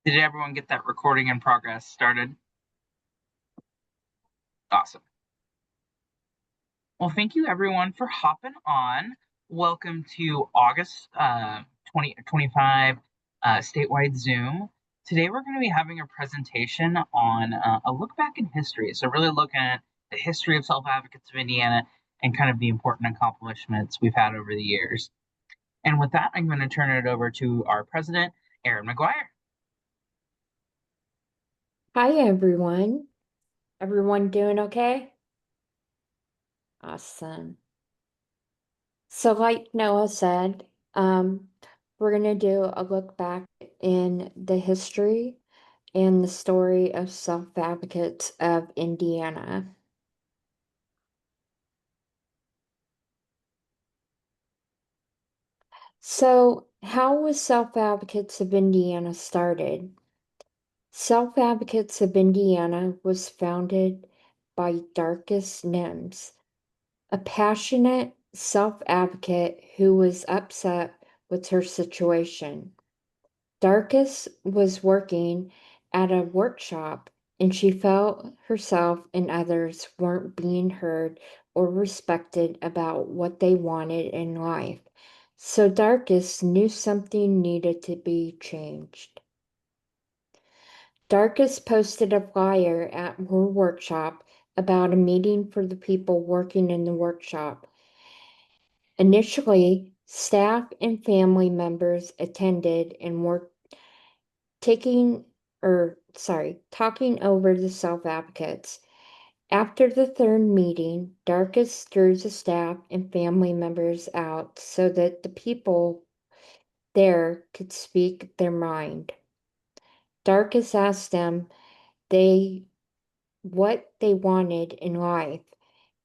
Did everyone get that recording in progress started? Awesome. Well, thank you everyone for hopping on. Welcome to August 2025 statewide Zoom. Today we're going to be having a presentation on a look back in history. So really looking at the history of self-advocates of Indiana and kind of the important accomplishments we've had over the years. And with that, I'm going to turn it over to our president, Erin McGuire. Hi, everyone. Everyone doing okay? Awesome. So like Noah said, we're going to do a look back in the history and the story of self-advocates of Indiana. So how was Self-Advocates of Indiana started? Self-Advocates of Indiana was founded by Darcus Nims, a passionate self-advocate who was upset with her situation. Darcus was working at a workshop and she felt herself and others weren't being heard or respected about what they wanted in life. So Darcus knew something needed to be changed. Darcus posted a flyer at her workshop about a meeting for the people working in the workshop. Initially, staff and family members attended and were talking over the self-advocates. After the third meeting, Darcus drew the staff and family members out so that the people there could speak their mind. Darcus asked them what they wanted in life,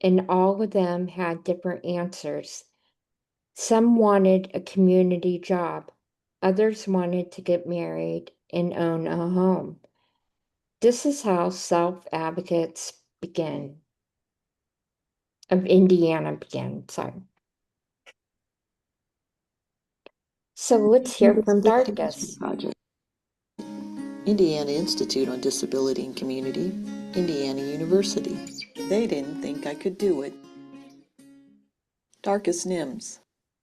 and all of them had different answers. Some wanted a community job. Others wanted to get married and own a home. This is how self-advocates of Indiana began. So let's hear from Darcus. Indiana Institute on Disability and Community, Indiana University. They didn't think I could do it. Darcus Nims.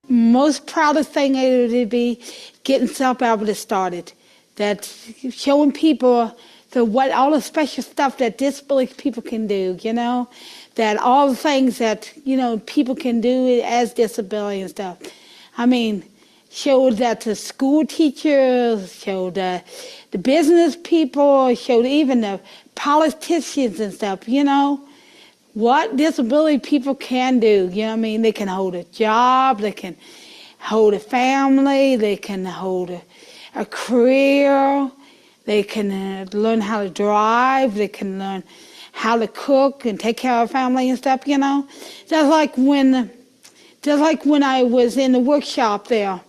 Most proudest thing would be getting self-advocates started. That showing people what all the special stuff that disability people can do, that all the things that, people can do as disability and stuff. I mean, showed that the school teachers, showed the business people, showed even the politicians and stuff, what disability people can do. They can hold a job, they can hold a family, they can hold a career, they can learn how to drive, they can learn how to cook and take care of family and stuff, Just like when I was in the workshop there,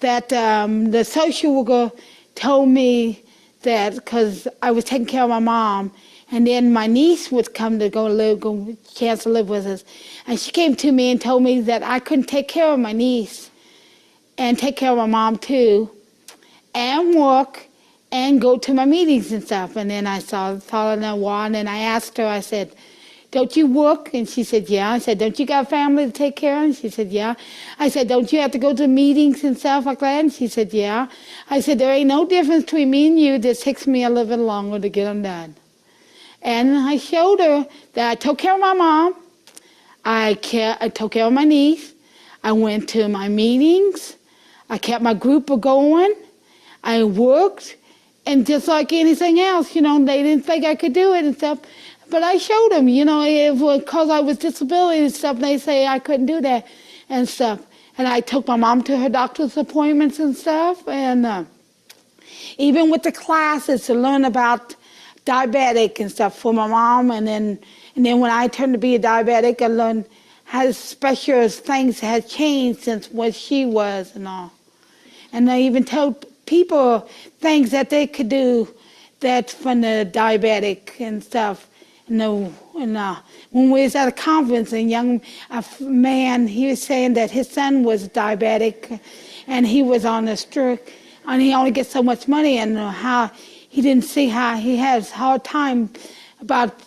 that the social worker told me that because I was taking care of my mom, and then my niece would come to go chance to live with us. And she came to me and told me that I couldn't take care of my niece and take care of my mom too, and work and go to my meetings and stuff. And then I saw her in a while, and I asked her, I said, don't you work? And she said, yeah. I said, don't you got a family to take care of? And she said, yeah. I said, don't you have to go to meetings and stuff like that? And she said, yeah. I said, there ain't no difference between me and you. This takes me a little bit longer to get them done. And I showed her that I took care of my mom. I took care of my niece. I went to my meetings. I kept my group going. I worked. And just like anything else, they didn't think I could do it and stuff. But I showed them, because I was disability and stuff, they say I couldn't do that and stuff. And I took my mom to her doctor's appointments and stuff. And even with the classes to learn about diabetic and stuff for my mom. And then when I turned to be a diabetic, I learned how special things had changed since what she was and all. And I even told people things that they could do that from the diabetic and stuff. When we was at a conference, a young man, he was saying that his son was diabetic and he was on a and he only gets so much money, and how he didn't see how he has hard time about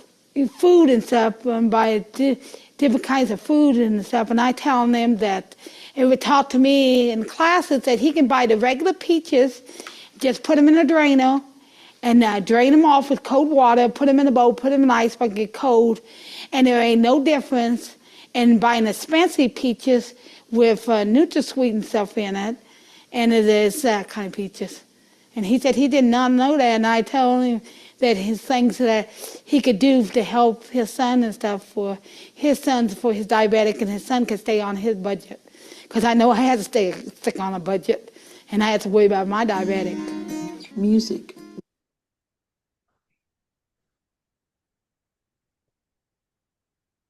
food and stuff, by different kinds of food and stuff. And I tell him that it would taught to me in classes that he can buy the regular peaches, just put them in a drainer, and drain them off with cold water, put them in a bowl, put them in ice bucket, cold, and there ain't no difference in buying the fancy peaches with NutraSweet and stuff in it, and it is that kind of peaches. And he said he did not know that, and I told him that his things that he could do to help his son and stuff for his diabetic, and his son could stay on his budget. Because I know I had to stick on a budget, and I had to worry about my diabetic. Music.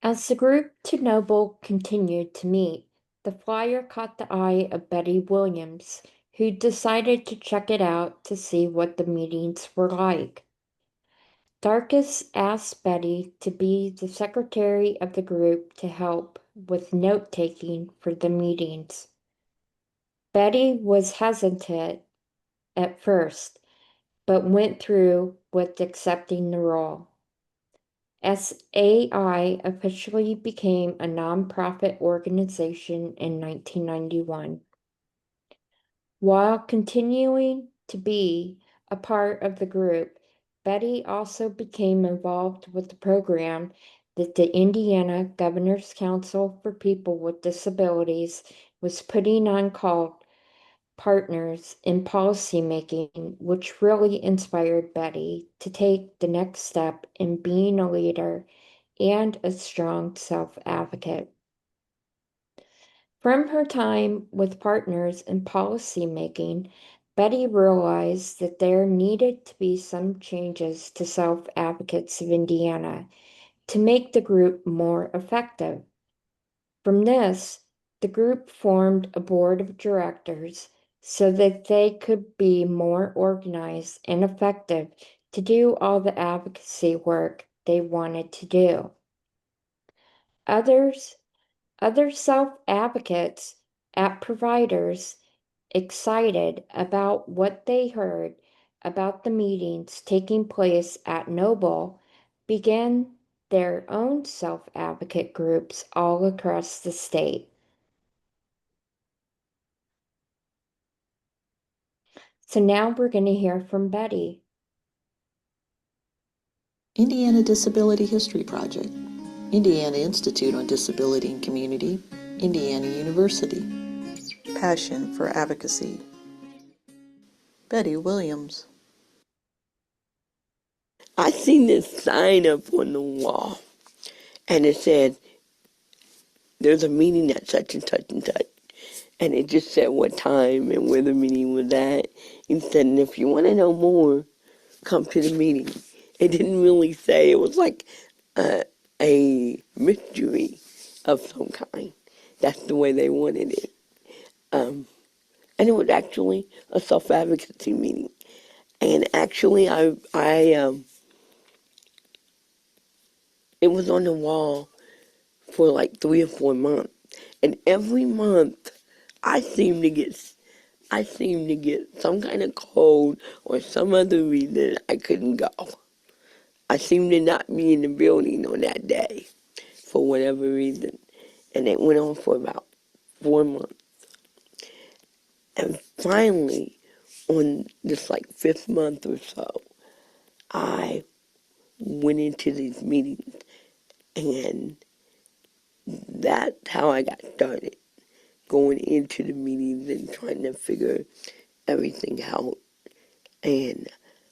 As the group to Noble continued to meet, the flyer caught the eye of Betty Williams, who decided to check it out to see what the meetings were like. Darkus asked Betty to be the secretary of the group to help with note-taking for the meetings. Betty was hesitant at first, but went through with accepting the role. SAI officially became a nonprofit organization in 1991. While continuing to be a part of the group, Betty also became involved with the program that the Indiana Governor's Council for People with Disabilities was putting on called Partners in Policymaking, which really inspired Betty to take the next step in being a leader and a strong self-advocate. From her time with Partners in Policymaking, Betty realized that there needed to be some changes to self-advocates of Indiana to make the group more effective. From this, the group formed a board of directors so that they could be more organized and effective to do all the advocacy work they wanted to do. Other self-advocates at providers excited about what they heard about the meetings taking place at Noble began their own self-advocate groups all across the state. So now we're going to hear from Betty. Indiana Disability History Project. Indiana Institute on Disability and Community. Indiana University. Passion for advocacy. Betty Williams. I seen this sign up on the wall, and it said, there's a meeting at such and such and such. And it just said what time and where the meeting was at. It said, and if you want to know more, come to the meeting. It didn't really say. It was like a mystery of some kind. That's the way they wanted it. And it was actually a self-advocacy meeting. And actually, it was on the wall for like 3 or 4 months. And every month, I seem to get some kind of cold or some other reason I couldn't go. I seemed to not be in the building on that day for whatever reason. And it went on for about 4 months. And finally, on this like 5th month or so, I went into these meetings, and that's how I got started, going into the meetings and trying to figure everything out. And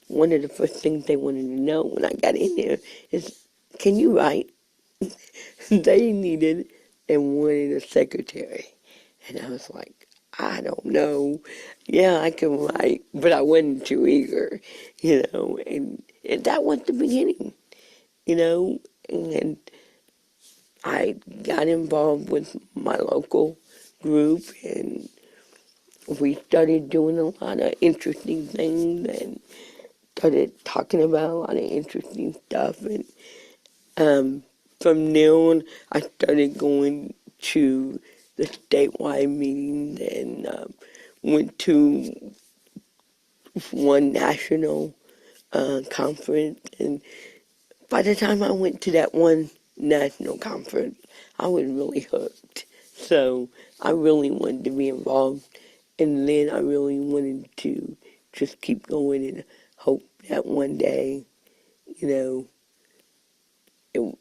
one of the first things they wanted to know when I got in there is, can you write? They needed and wanted a secretary. And I was like, I don't know. Yeah, I can write, but I wasn't too eager, and that was the beginning, and I got involved with my local group, and we started doing a lot of interesting things and started talking about a lot of interesting stuff. And from there on, I started going to the statewide meetings and went to one national conference, and by the time I went to that one national conference, I was really hooked. So I really wanted to be involved, and then I really wanted to just keep going and hope that one day, you know, it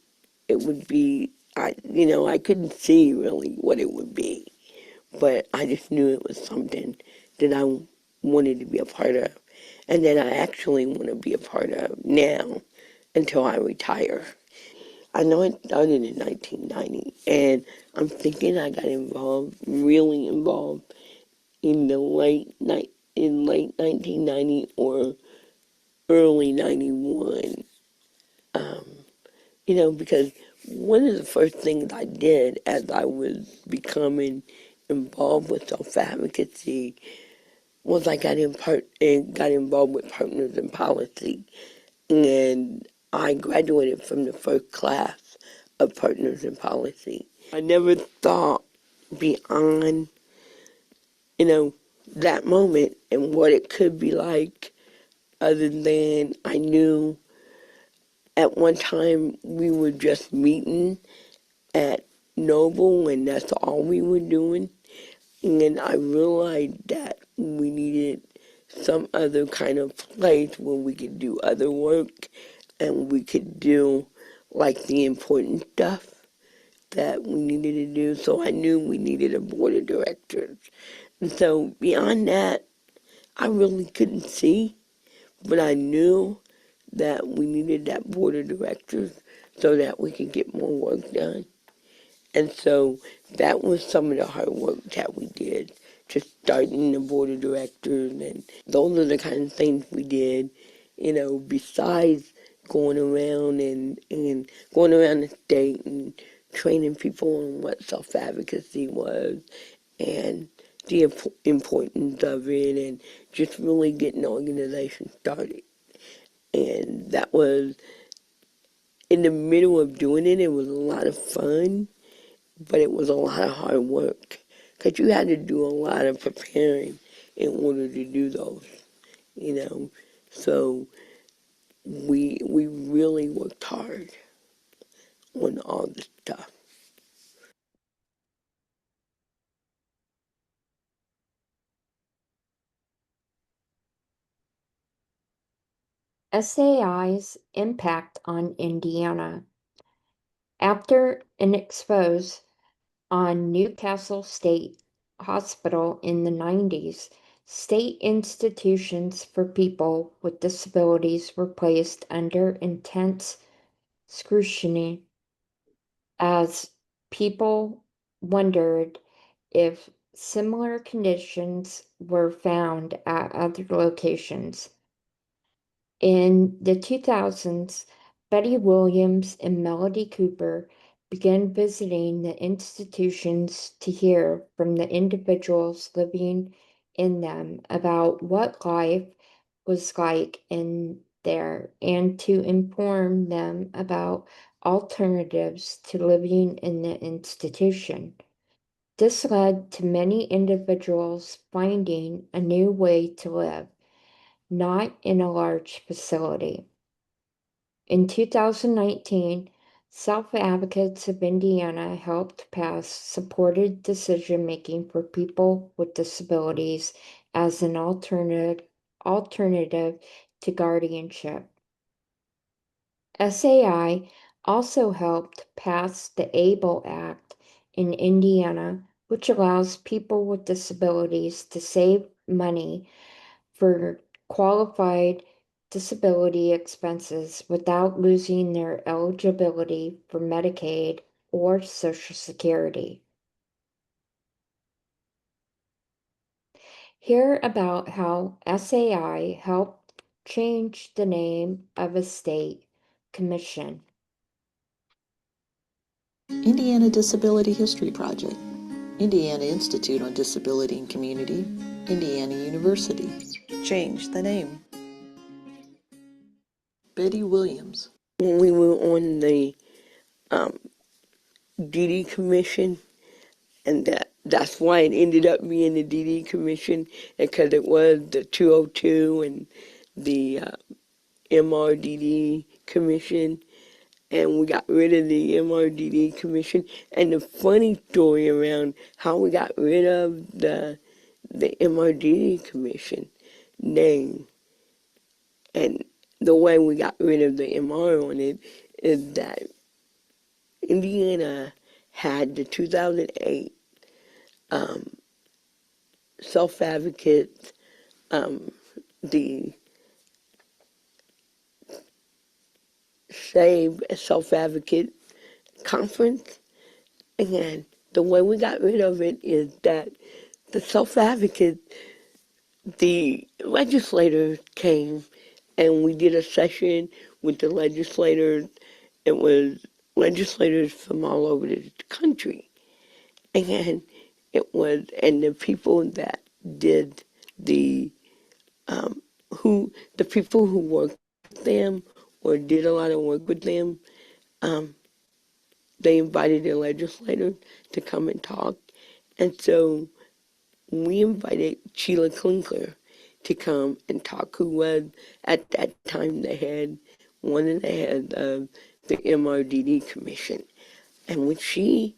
it would be. I couldn't see really what it would be, but I just knew it was something that I wanted to be a part of, and that I actually want to be a part of now until I retire. I know it started in 1990, and I'm thinking I got involved, really involved, in the late 1990 or early 91. Um, because one of the first things I did as I was becoming involved with self-advocacy was I got involved with Partners in Policy, and I graduated from the first class of Partners in Policy. I never thought beyond, you know, that moment and what it could be like, other than I knew at one time we were just meeting at Noble, and that's all we were doing. And I realized that we needed some other kind of place where we could do other work and we could do like the important stuff that we needed to do. So I knew we needed a board of directors. And so beyond that, I really couldn't see, but I knew that we needed that board of directors so that we could get more work done. And so that was some of the hard work that we did, just starting the board of directors. And those are the kind of things we did, besides going around and going around the state and training people on what self-advocacy was and the importance of it, and just really getting the organization started. And that was, in the middle of doing it, it was a lot of fun, but it was a lot of hard work because you had to do a lot of preparing in order to do those, you know. So we really worked hard on all the stuff. SAI's impact on Indiana. After an expose on Newcastle State Hospital in the 90s, state institutions for people with disabilities were placed under intense scrutiny as people wondered if similar conditions were found at other locations. In the 2000s, Betty Williams and Melody Cooper began visiting the institutions to hear from the individuals living in them about what life was like in there and to inform them about alternatives to living in the institution. This led to many individuals finding a new way to live, not in a large facility. In 2019, Self Advocates of Indiana helped pass supported decision making for people with disabilities as an alternative to guardianship. SAI also helped pass the ABLE Act in Indiana, which allows people with disabilities to save money for qualified disability expenses without losing their eligibility for Medicaid or Social Security. Hear about how SAI helped change the name of a state commission. Indiana Disability History Project, Indiana Institute on Disability and Community, Indiana University. Change the name. Betty Williams. When we were on the duty commission, and that that's why it ended up being the DD Commission, because it was the 202 and the MRDD Commission, and we got rid of the MRDD Commission. And the funny story around how we got rid of the MRDD Commission name and the way we got rid of the MR on it is that Indiana had the 2008 self-advocate, the Save Self-Advocate Conference, and the way we got rid of it is that the self-advocate, the legislators came and we did a session with the legislators. It was legislators from all over the country. And and the people that did the, the people who worked with them or did a lot of work with them, they invited the legislators to come and talk. And so we invited Sheila Klinkler to come and talk, who was at that time one of the heads of the MRDD Commission. And when she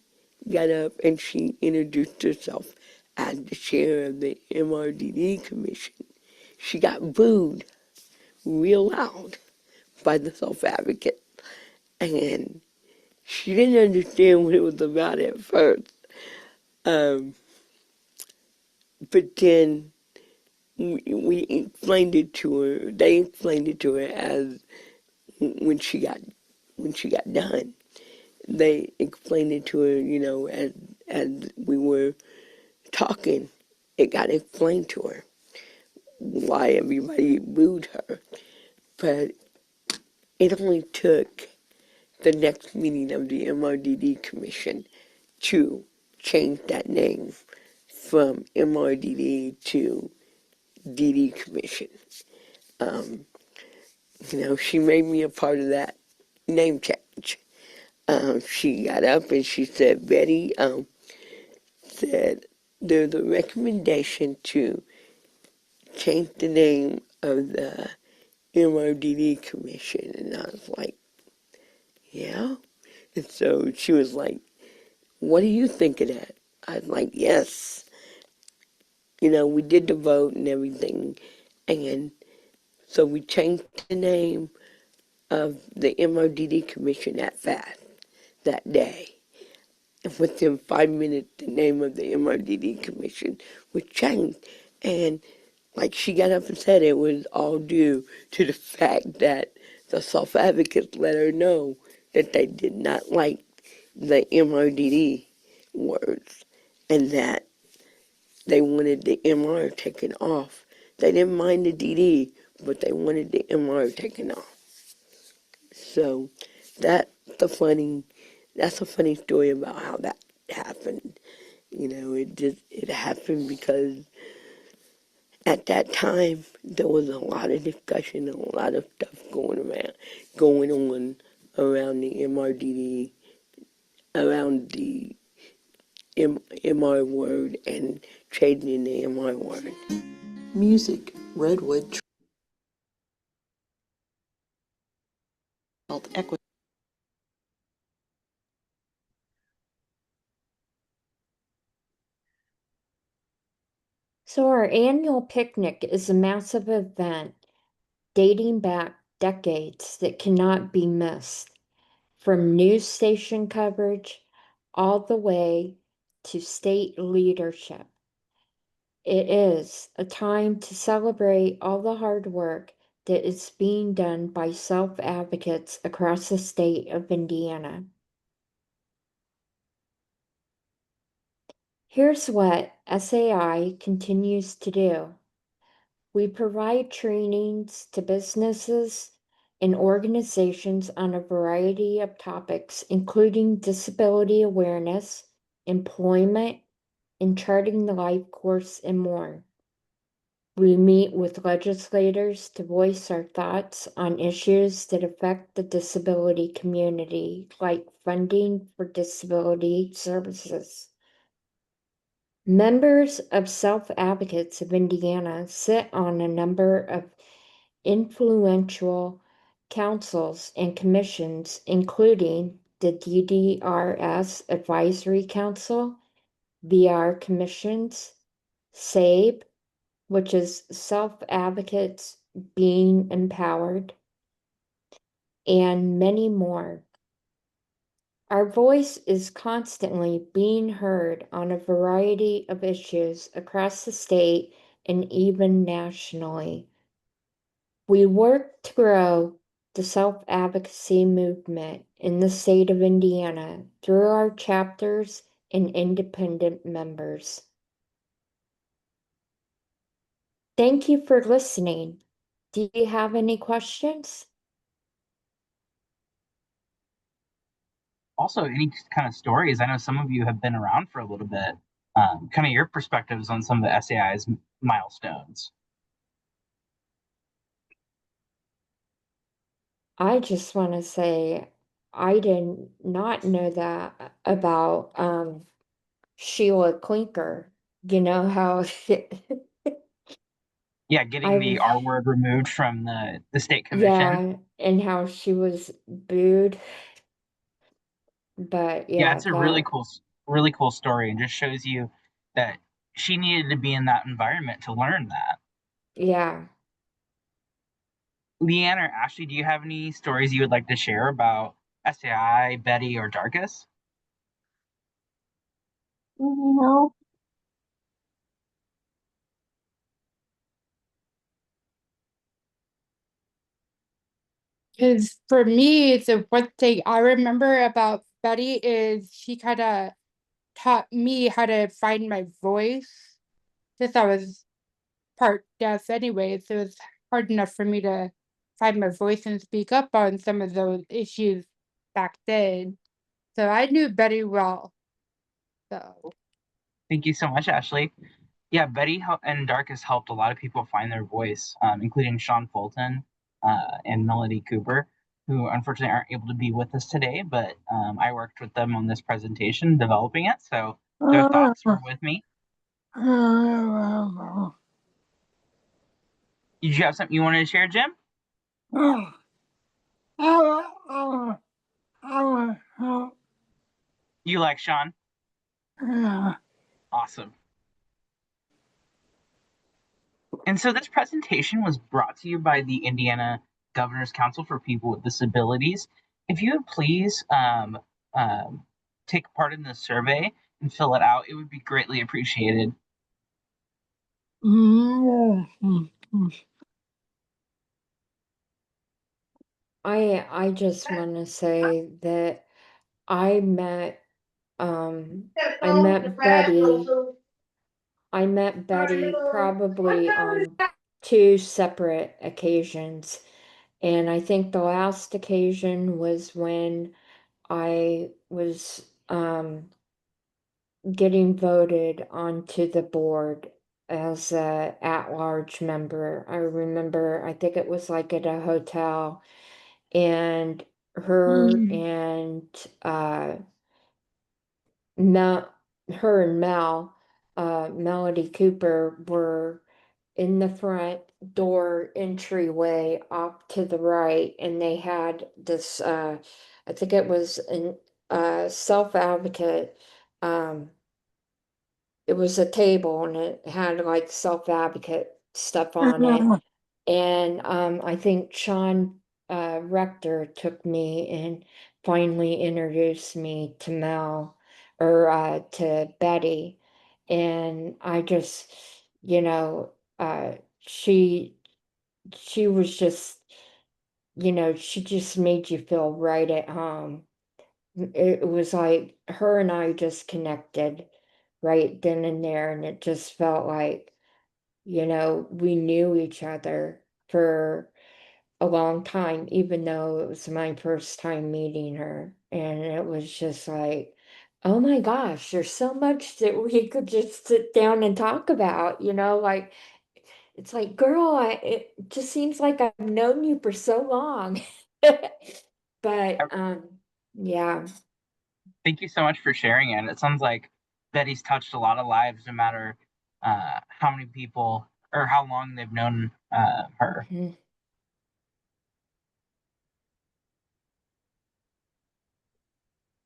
got up and she introduced herself as the chair of the MRDD Commission, she got booed real loud by the self-advocate. And she didn't understand what it was about at first. But then we explained it to her. They explained it to her as when she got done. They explained it to her, as we were talking. It got explained to her why everybody booed her. But it only took the next meeting of the MRDD Commission to change that name from MRDD to DD Commission. She made me a part of that name change. She got up and she said, Betty, said there's a recommendation to change the name of the MRDD Commission. And I was like, yeah? And so she was like, what do you think of that? I was like, yes. We did the vote and everything. And so we changed the name of the MRDD Commission that day. And within 5 minutes, the name of the MRDD Commission was changed. And like she got up and said, it was all due to the fact that the self-advocates let her know that they did not like the MRDD words and that they wanted the MR taken off. They didn't mind the DD, but they wanted the MR taken off. So that's a funny story about how that happened. It happened because at that time there was a lot of discussion and a lot of stuff going on around the MRDD, around the MR word and trading the MR word. Music, Redwood, Health Equity. So, our annual picnic is a massive event dating back decades that cannot be missed, from news station coverage all the way to state leadership. It is a time to celebrate all the hard work that is being done by self-advocates across the state of Indiana. Here's what SAI continues to do. We provide trainings to businesses and organizations on a variety of topics, including disability awareness, employment, and charting the life course, and more. We meet with legislators to voice our thoughts on issues that affect the disability community, like funding for disability services. Members of Self Advocates of Indiana sit on a number of influential councils and commissions, including the DDRS Advisory Council, VR Commissions, SABE, which is Self Advocates Being Empowered, and many more. Our voice is constantly being heard on a variety of issues across the state and even nationally. We work to grow the self advocacy movement in the state of Indiana through our chapters and independent members. Thank you for listening. Do you have any questions? Also, any kind of stories? I know some of you have been around for a little bit. Kind of your perspectives on some of the SAI's milestones. I just want to say I did not know that about Sheila Clinker. You know how Yeah, I getting the was, R word removed from the state commission. yeah, and how she was booed. But Yeah, yeah, it's a that, really cool story, and just shows you that she needed to be in that environment to learn that. yeah. Leanne or Ashley, do you have any stories you would like to share about SAI, Betty, or Darkus? No. Because for me, the one thing I remember about Betty is she kind of taught me how to find my voice. Since I was part deaf anyway, so it's hard enough for me to find my voice and speak up on some of those issues back then. So I knew Betty well. So Thank you so much, Ashley. Yeah, Betty and Darkus helped a lot of people find their voice, including Sean Fulton and Melody Cooper, who unfortunately aren't able to be with us today, but I worked with them on this presentation, developing it, so their thoughts were with me. Did you have something you wanted to share, Jim? You like Sean? Awesome. And so this presentation was brought to you by the Indiana Governor's Council for People with Disabilities. If you would please um, take part in the survey and fill it out, it would be greatly appreciated. I just want to say that I met I met Betty. I met Betty probably on two separate occasions. And I think the last occasion was when I was getting voted onto the board as a at-large member. I remember, I think it was like at a hotel, and her and Mel, her and Mel, Melody Cooper were in the front door entryway off to the right, and they had this, I think it was an self-advocate, um, it was a table and it had like self-advocate stuff on it. And I think Sean Rector took me and finally introduced me to Mel or to Betty. And I just, you know, she was just, she just made you feel right at home. It was like her and I just connected right then and there, and it just felt like, we knew each other for a long time, even though it was my first time meeting her. And it was just like, oh my gosh, there's so much that we could just sit down and talk about, like it's like, girl, it just seems like I've known you for so long. But yeah. Thank you so much for sharing it. It sounds like Betty's touched a lot of lives, no matter how many people or how long they've known her. Mhm.